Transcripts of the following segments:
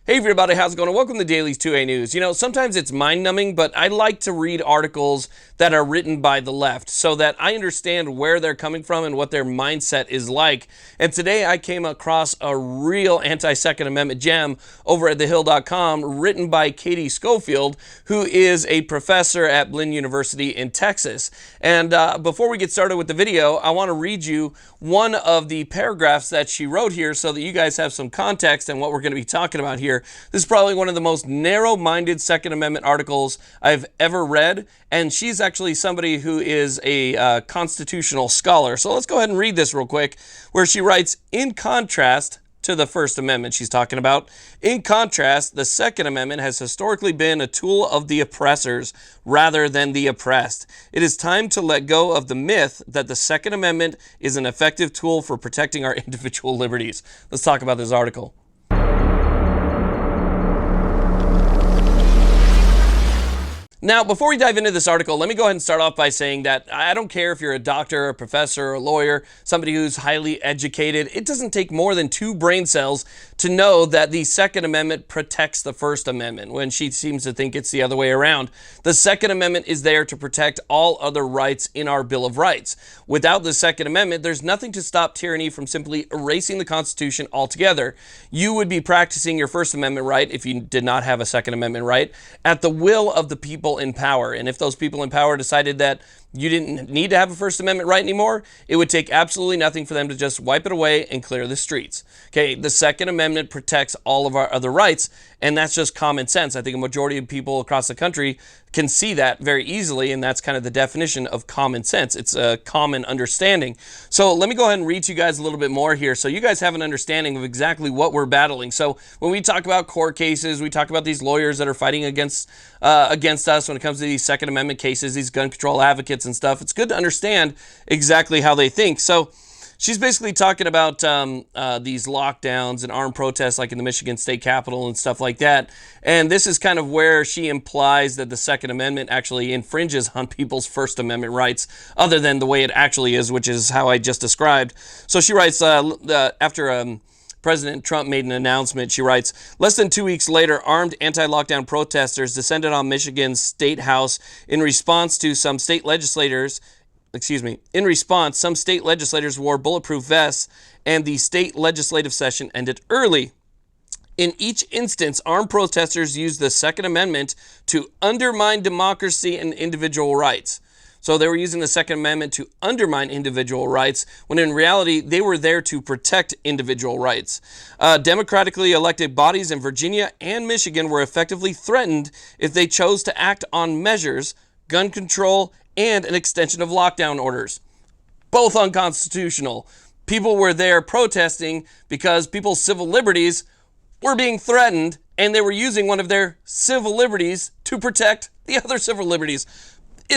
Hey everybody, how's it going? Welcome to Daily's 2A News. You know, sometimes it's mind-numbing, but I like to read articles that are written by the left so that I understand where they're coming from and what their mindset is like. And today I came across a real anti-Second Amendment gem over at thehill.com written by Katie Schofield, who is a professor at Blinn University in Texas. And before we get started with the video, I want to read you one of the paragraphs that she wrote here so that you guys have some context and what we're going to be talking about here. This is probably one of the most narrow-minded Second Amendment articles I've ever read, and she's actually somebody who is a constitutional scholar. So let's go ahead and read this real quick, where she writes, in contrast to the First Amendment she's talking about, in contrast, the Second Amendment has historically been a tool of the oppressors rather than the oppressed. It is time to let go of the myth that the Second Amendment is an effective tool for protecting our individual liberties. Let's talk about this article. Now, before we dive into this article, let me go ahead and start off by saying that I don't care if you're a doctor, a professor, a lawyer, somebody who's highly educated. It doesn't take more than 2 brain cells to know that the Second Amendment protects the First Amendment, when she seems to think it's the other way around. The Second Amendment is there to protect all other rights in our Bill of Rights. Without the Second Amendment, there's nothing to stop tyranny from simply erasing the Constitution altogether. You would be practicing your First Amendment right, if you did not have a Second Amendment right, at the will of the people in power. And if those people in power decided that you didn't need to have a First Amendment right anymore, it would take absolutely nothing for them to just wipe it away and clear the streets. Okay, the Second Amendment protects all of our other rights, and that's just common sense. I think a majority of people across the country can see that very easily, and that's kind of the definition of common sense. It's a common understanding. So let me go ahead and read to you guys a little bit more here so you guys have an understanding of exactly what we're battling. So when we talk about court cases, we talk about these lawyers that are fighting against us when it comes to these Second Amendment cases, these gun control advocates and stuff. It's good to understand exactly how they think. So she's basically talking about these lockdowns and armed protests like in the Michigan State Capitol and stuff like that. And this is kind of where she implies that the Second Amendment actually infringes on people's First Amendment rights, other than the way it actually is, which is how I just described. So she writes, after President Trump made an announcement, she writes, less than 2 weeks later, armed anti-lockdown protesters descended on Michigan's State House in response, some state legislators wore bulletproof vests, and the state legislative session ended early. In each instance, armed protesters used the Second Amendment to undermine democracy and individual rights. So they were using the Second Amendment to undermine individual rights, when in reality, they were there to protect individual rights. Democratically elected bodies in Virginia and Michigan were effectively threatened if they chose to act on measures, gun control, and an extension of lockdown orders. Both unconstitutional. People were there protesting because people's civil liberties were being threatened, and they were using one of their civil liberties to protect the other civil liberties.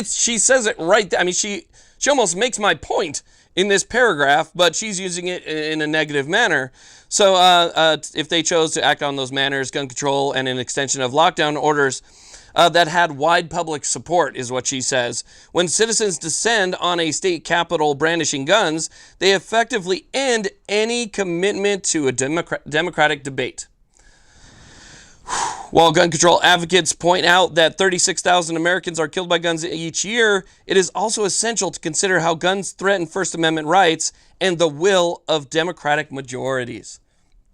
She says it right. I mean, she almost makes my point in this paragraph, but she's using it in a negative manner. So if they chose to act on those manners, gun control, and an extension of lockdown orders that had wide public support, is what she says. When citizens descend on a state capitol brandishing guns, they effectively end any commitment to a democratic debate. While gun control advocates point out that 36,000 Americans are killed by guns each year, it is also essential to consider how guns threaten First Amendment rights and the will of democratic majorities.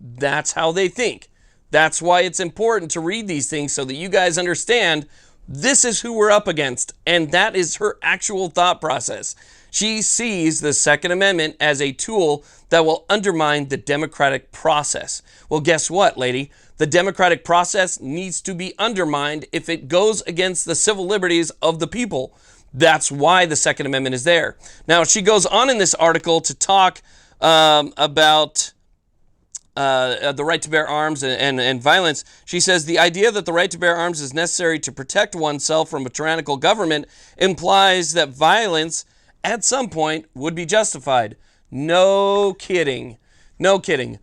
That's how they think. That's why it's important to read these things so that you guys understand this is who we're up against, and that is her actual thought process. She sees the Second Amendment as a tool that will undermine the democratic process. Well, guess what, lady? The democratic process needs to be undermined if it goes against the civil liberties of the people. That's why the Second Amendment is there. Now, she goes on in this article to talk about the right to bear arms and violence. She says the idea that the right to bear arms is necessary to protect oneself from a tyrannical government implies that violence at some point would be justified. No kidding. No kidding.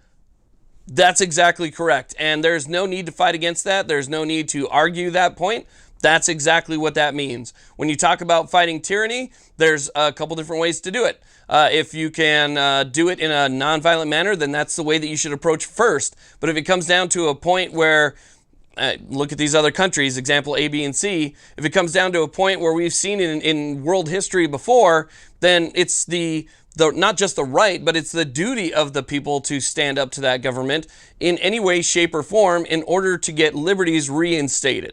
That's exactly correct. And there's no need to fight against that. There's no need to argue that point. That's exactly what that means. When you talk about fighting tyranny, there's a couple different ways to do it. If you can do it in a nonviolent manner, then that's the way that you should approach first. But if it comes down to a point where look at these other countries, example A, B, and C. If it comes down to a point where we've seen it in world history before, then it's the not just the right, but it's the duty of the people to stand up to that government in any way, shape, or form in order to get liberties reinstated.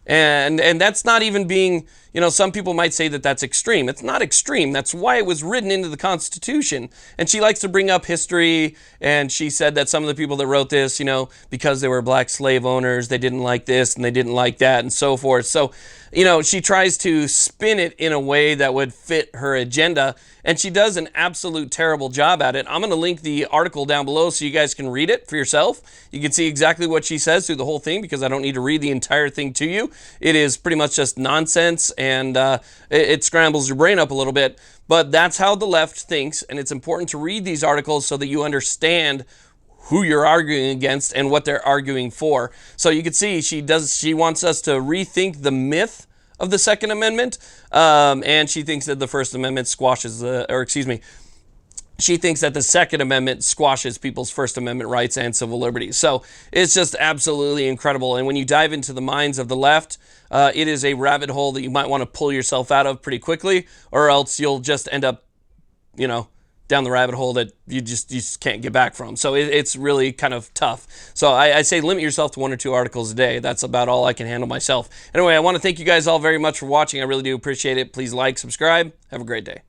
And that's not even being, some people might say that that's extreme. It's not extreme. That's why it was written into the Constitution. And she likes to bring up history, and she said that some of the people that wrote this, because they were black slave owners, they didn't like this and they didn't like that and so forth. So, she tries to spin it in a way that would fit her agenda, and she does an absolute terrible job at it. I'm going to link the article down below so you guys can read it for yourself. You can see exactly what she says through the whole thing, because I don't need to read the entire thing to you. It is pretty much just nonsense, and it scrambles your brain up a little bit. But that's how the left thinks, and it's important to read these articles so that you understand who you're arguing against and what they're arguing for. So you can see she wants us to rethink the myth of the Second Amendment, and she thinks that the First Amendment she thinks that the Second Amendment squashes people's First Amendment rights and civil liberties. So it's just absolutely incredible. And when you dive into the minds of the left, it is a rabbit hole that you might want to pull yourself out of pretty quickly, or else you'll just end up, down the rabbit hole that you just can't get back from. So it's really kind of tough. So I say limit yourself to 1 or 2 articles a day. That's about all I can handle myself. Anyway, I want to thank you guys all very much for watching. I really do appreciate it. Please like, subscribe. Have a great day.